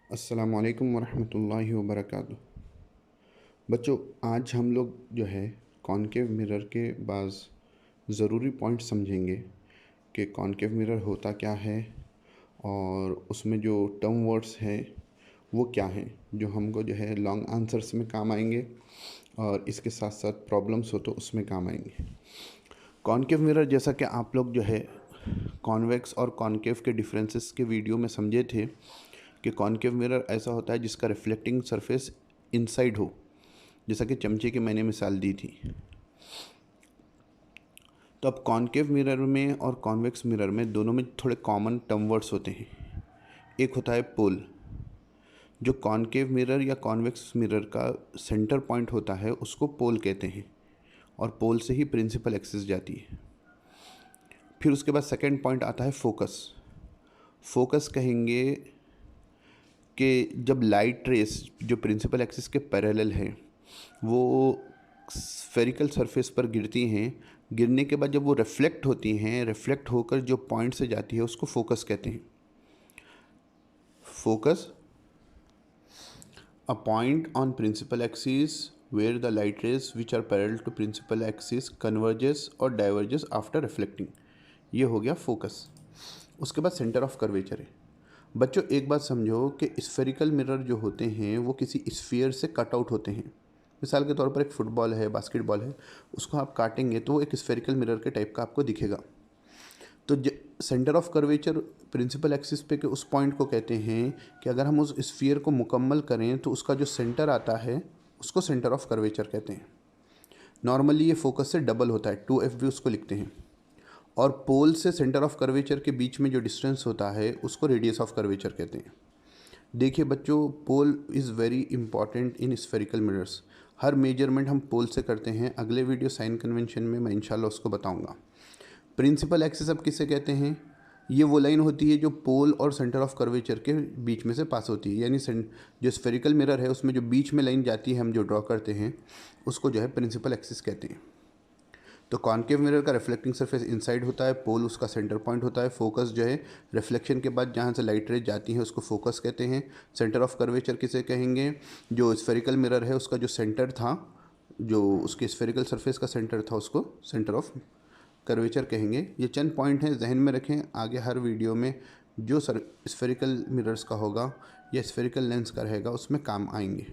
अस्सलामुअलैकुम वरहमतुल्लाहि वबरकातुह। बच्चों, आज हम लोग जो है कॉनकेव मिरर के बाज़ ज़रूरी पॉइंट समझेंगे कि कॉनकेव मिरर होता क्या है और उसमें जो टर्म वर्ड्स हैं वो क्या हैं जो हमको जो है लॉन्ग आंसर्स में काम आएंगे और इसके साथ साथ प्रॉब्लम्स हो तो उसमें काम आएंगे। कॉनकेव मिरर जैसा कि आप लोग जो है कॉन्वेक्स और कॉनकेव के डिफरेंसेस के वीडियो में समझे थे कि कॉनकेव मिरर ऐसा होता है जिसका रिफ्लेक्टिंग सरफेस इनसाइड हो, जैसा कि चमचे की मैंने मिसाल दी थी। तो अब कॉनकेव मिरर में और कॉन्वेक्स मिरर में दोनों में थोड़े कॉमन टर्म वर्ड्स होते हैं। एक होता है पोल। जो कॉनकेव मिरर या कॉन्वेक्स मिरर का सेंटर पॉइंट होता है उसको पोल कहते हैं और पोल से ही प्रिंसिपल एक्सिस जाती है। फिर उसके बाद सेकंड पॉइंट आता है फोकस। फोकस कहेंगे कि जब लाइट रेस जो प्रिंसिपल एक्सिस के पैरेलल है वो स्फेरिकल सरफेस पर गिरती हैं, गिरने के बाद जब वो रिफ्लेक्ट होती हैं, रिफ्लेक्ट होकर जो पॉइंट से जाती है उसको फोकस कहते हैं। Focus a point on principal axis where the light rays which are parallel to principal axis converges और डाइवर्जेस आफ्टर रिफ्लेक्टिंग। ये हो गया फोकस। उसके बाद सेंटर ऑफ कर्वेचर है। बच्चों, एक बात समझो कि स्फेरिकल मिरर जो होते हैं वो किसी स्फीयर से कट आउट होते हैं। मिसाल के तौर पर एक फुटबॉल है, बास्केटबॉल है, उसको आप काटेंगे तो वो एक स्फेरिकल मिरर के टाइप का आपको दिखेगा। तो centre of curvature principal axis पे के उस पॉइंट को कहते हैं कि अगर हम उस स्फीयर को मुकम्मल करें तो उसका जो सेंटर आता है उसको सेंटर ऑफ कर्वेचर कहते हैं। नॉर्मली ये फोकस से डबल होता है, 2f भी उसको लिखते हैं। और पोल से सेंटर ऑफ कर्वेचर के बीच में जो डिस्टेंस होता है उसको रेडियस ऑफ कर्वेचर कहते हैं। देखिए बच्चों, pole is very important in spherical mirrors. हर मेजरमेंट हम पोल से करते हैं। अगले वीडियो साइन कन्वेंशन में मैं इंशाल्लाह उसको बताऊंगा। प्रिंसिपल एक्सिस अब किसे कहते हैं? ये वो लाइन होती है जो पोल और सेंटर ऑफ कर्वेचर के बीच में से पास होती है, यानी जो स्फेरिकल मिरर है उसमें जो बीच में लाइन जाती है हम जो ड्रॉ करते हैं उसको जो है प्रिंसिपल एक्सिस कहते हैं। तो कॉनकेव मिरर का रिफ्लेक्टिंग सरफेस इनसाइड होता है, पोल उसका सेंटर पॉइंट होता है, फोकस जो है रिफ्लेक्शन के बाद जहाँ से लाइट रेज जाती है उसको फोकस कहते हैं। सेंटर ऑफ कर्वेचर किसे कहेंगे? जो स्फेरिकल मिरर है उसका जो सेंटर था, जो उसके स्फेरिकल सरफेस का सेंटर था उसको सेंटर ऑफ कर्वेचर कहेंगे। ये चंद पॉइंट हैं, जहन में रखें। आगे हर वीडियो में जो स्फेरिकल मिरर्स का होगा या स्फेरिकल लेंस का रहेगा उसमें काम आएंगे।